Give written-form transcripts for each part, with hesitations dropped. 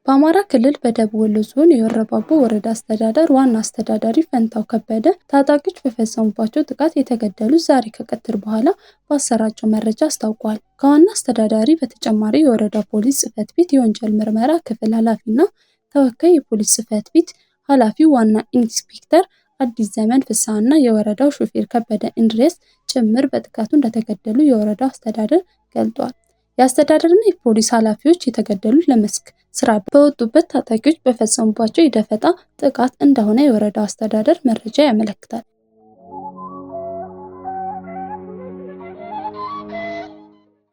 በአማራ ክልል በደቡብ ወሎ ዞን የወረባቦ ወረዳ አስተዳደር ዋና አስተዳዳሪ ፈንታው ከበደ ታጣቂዎች በፈጸሙባቸው ጥቃት የተገደሉት ዛሬ ከቀትር በኋላ ባሰራጨው መረጃ አስታውቋል። ከዋና አስተዳዳሪ በተጨማሪ የወረዳ ፖሊስ ጽሕፈት ቤት የወንጀል ምርመራ ክፍል ኃላፊና ተወካይ የፖሊስ ጽሕፈት ቤት ኃላፊ ዋና ኢንስፔክተር አዲስ ዘመን ፍስሐና የወረዳው ሹፌር ከበደ እንድሪያስ ጭምር በጥቃቱ እንደተገደሉ የወረዳው አስተዳደር ገልጿል። የአስተዳደርና የፖሊስ ኃላፊዎች የተገደሉት ለመስክ ስራ በወጡበት ታጣቂዎች በፈጸሙባቸው የደፈጣ ጥቃት እንደሆነ የወረዳው አስተዳደር መረጃ ያመለክታል።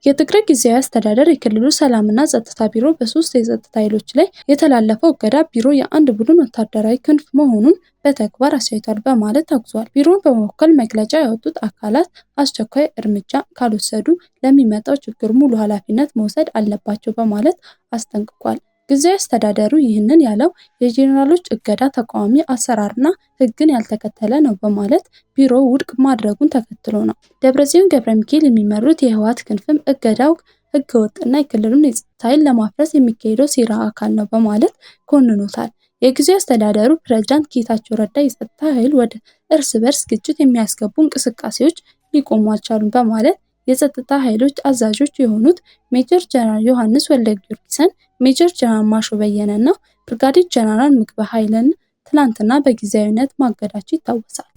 የትግራይ ጊዜያዊ አስተዳደር የክልሉ ሰላምና ጸጥታ ቢሮ በ3 የጸጥታ ኃይሎች ላይ የተላለፈው እገዳ ቢሮ የአንድ ቡድን ወታደራዊ ክንፍ መሆኑን በተግባር አሳይቷል በማለት አውግዟል። ቢሮውን በመወከል መግለጫ ያወጡት አካላት አስቸኳይ እርምጃ ካልወሰዱ ለሚመጣው ችግር ሙሉ ኃላፊነት መውሰድ አለባቸው በማለት አስጠንቅቋል። ጊዜያዊ አስተዳደሩ ይህንን ያለው የጄኔራሎች እገዳ ተቃዋሚ አሰራርና ሕግን ያልተከተለ ነው በማለት ቢሮው ውድቅ ማድረጉን ተከትሎ ነው። ደብረጽዮን ገብረሚካኤል የሚመሩት የህወሓት ክንፍም እገዳው ሕገወጥና የክልሉን የጸጥታ ኃይል ለማፍረስ የሚካሄደው ሴራ አካል ነው በማለት ኮንኖታል። የጊዜያዊ አስተዳደሩ ፕሬዝዳንት ጌታቸው ረዳ የጸጥታ ኃይል ወደ እርስ በርስ ግጭት የሚያስገቡ እንቅስቃሴዎች ሊቆሙ አልቻሉም በማለት የጸጥታ ኃይሎች አዛዦች የሆኑት ሜጀር ጀነራል ዮሐንስ ወልደጊዮርጊስን፣ ሜጀር ጀነራል ማሾ በየነና ብርጋዴር ጀነራል ምግበ ኃይልን ትላንትና በጊዜያዊነት ማገዳቸው ይታወሳል።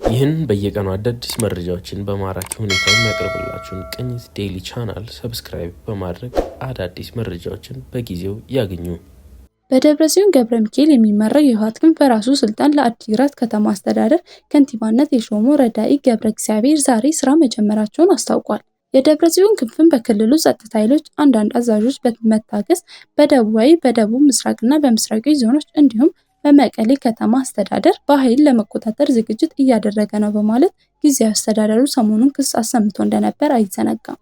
ይህን በየቀኑ አዳዲስ መረጃዎችን በማራኪ ሁኔታ የሚያቀርብላችሁን ቅኝት ዴይሊ ቻናል ሰብስክራይብ በማድረግ አዳዲስ መረጃዎችን በጊዜው ያገኙ። በደብረጽዮን ገብረሚካኤል የሚመራው የህወሓት ክንፍ በራሱ ስልጣን ለአዲግራት ከተማ አስተዳደር ከንቲባነት የሾመው ረዳኢ ገብረ እግዚአብሔር ዛሬ ስራ መጀመራቸውን አስታውቋል። የደብረጽዮን ክንፍን በክልሉ ጸጥታ ኃይሎች አንዳንድ አዛዦች በመታገዝ በደቡባዊ፣ በደቡብ ምስራቅና በምስራቃዊ ዞኖች እንዲሁም በመቀሌ ከተማ አስተዳደር በኃይል ለመቆጣጠር ዝግጅት እያደረገ ነው በማለት ጊዜያዊ አስተዳደሩ ሰሞኑን ክስ አሰምቶ እንደነበር አይዘነጋም።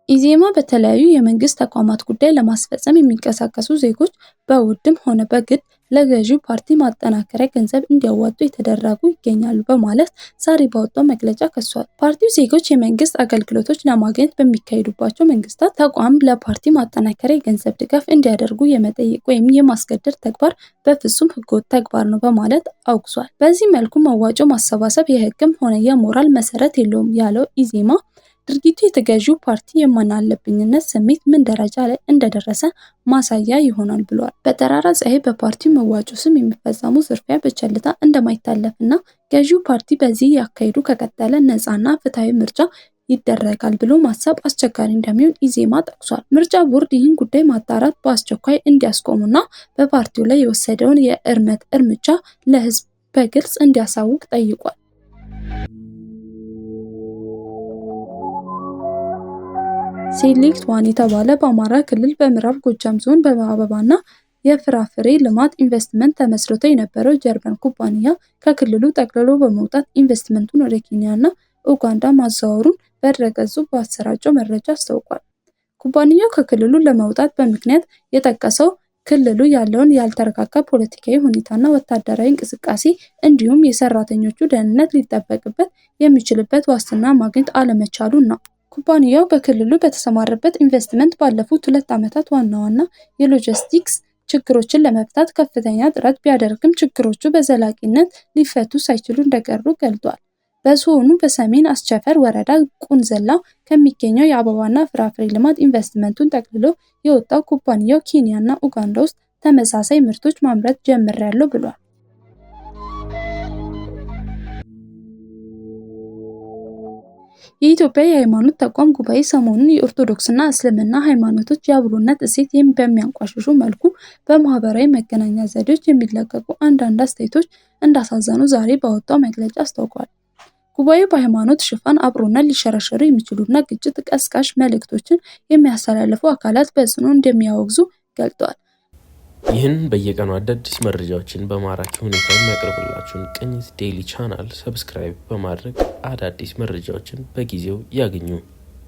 ኢዜማ በተለያዩ የመንግስት ተቋማት ጉዳይ ለማስፈጸም የሚንቀሳቀሱ ዜጎች በውድም ሆነ በግድ ለገዢው ፓርቲ ማጠናከሪያ ገንዘብ እንዲያዋጡ የተደረጉ ይገኛሉ በማለት ዛሬ ባወጣው መግለጫ ከሷል። ፓርቲው ዜጎች የመንግስት አገልግሎቶች ለማግኘት በሚካሄዱባቸው መንግስታት ተቋም ለፓርቲ ማጠናከሪያ የገንዘብ ድጋፍ እንዲያደርጉ የመጠየቅ ወይም የማስገደድ ተግባር በፍጹም ህገወጥ ተግባር ነው በማለት አውግዟል። በዚህ መልኩ መዋጮ ማሰባሰብ የህግም ሆነ የሞራል መሰረት የለውም ያለው ኢዜማ ድርጊቱ የተገዢው ፓርቲ የማናለብኝነት ስሜት ምን ደረጃ ላይ እንደደረሰ ማሳያ ይሆናል ብሏል። በጠራራ ፀሐይ በፓርቲው መዋጮ ስም የሚፈጸሙ ዝርፊያ በቸልታ እንደማይታለፍና ገዢው ፓርቲ በዚህ ያካሄዱ ከቀጠለ ነፃና ፍትሐዊ ምርጫ ይደረጋል ብሎ ማሰብ አስቸጋሪ እንደሚሆን ኢዜማ ጠቅሷል። ምርጫ ቦርድ ይህን ጉዳይ ማጣራት በአስቸኳይ እንዲያስቆሙና በፓርቲው ላይ የወሰደውን የእርምት እርምጃ ለህዝብ በግልጽ እንዲያሳውቅ ጠይቋል። ሴሌክት ዋን የተባለ በአማራ ክልል በምዕራብ ጎጃም ዞን በአበባና የፍራፍሬ ልማት ኢንቨስትመንት ተመስርቶ የነበረው ጀርመን ኩባንያ ከክልሉ ጠቅልሎ በመውጣት ኢንቨስትመንቱን ወደ ኬንያና ኡጋንዳ ማዛወሩን በድረገጹ ባሰራጨው መረጃ አስታውቋል። ኩባንያው ከክልሉ ለመውጣት በምክንያት የጠቀሰው ክልሉ ያለውን ያልተረጋጋ ፖለቲካዊ ሁኔታና ወታደራዊ እንቅስቃሴ እንዲሁም የሰራተኞቹ ደህንነት ሊጠበቅበት የሚችልበት ዋስትና ማግኘት አለመቻሉን ነው። ኩባንያው በክልሉ በተሰማረበት ኢንቨስትመንት ባለፉት 2 ዓመታት ዋና ዋና የሎጂስቲክስ ችግሮችን ለመፍታት ከፍተኛ ጥረት ቢያደርግም ችግሮቹ በዘላቂነት ሊፈቱ ሳይችሉ እንደቀሩ ገልጿል። በዞኑ በሰሜን አስቸፈር ወረዳ ቁንዘላ ከሚገኘው የአበባና ፍራፍሬ ልማት ኢንቨስትመንቱን ጠቅልሎ የወጣው ኩባንያው ኬንያና ኡጋንዳ ውስጥ ተመሳሳይ ምርቶች ማምረት ጀምሬያለሁ ብሏል። የኢትዮጵያ የሃይማኖት ተቋም ጉባኤ ሰሞኑን የኦርቶዶክስና እስልምና ሃይማኖቶች የአብሮነት እሴት በሚያንቋሽሹ መልኩ በማህበራዊ መገናኛ ዘዴዎች የሚለቀቁ አንዳንድ አስተያየቶች እንዳሳዘኑ ዛሬ ባወጣው መግለጫ አስታውቋል። ጉባኤው በሃይማኖት ሽፋን አብሮነት ሊሸረሸሩ የሚችሉና ግጭት ቀስቃሽ መልእክቶችን የሚያስተላልፉ አካላት በጽኑ እንደሚያወግዙ ገልጧል። ይህን በየቀኑ አዳዲስ መረጃዎችን በማራኪ ሁኔታ የሚያቀርብላችሁን ቅኝት ዴይሊ ቻናል ሰብስክራይብ በማድረግ አዳዲስ መረጃዎችን በጊዜው ያገኙ።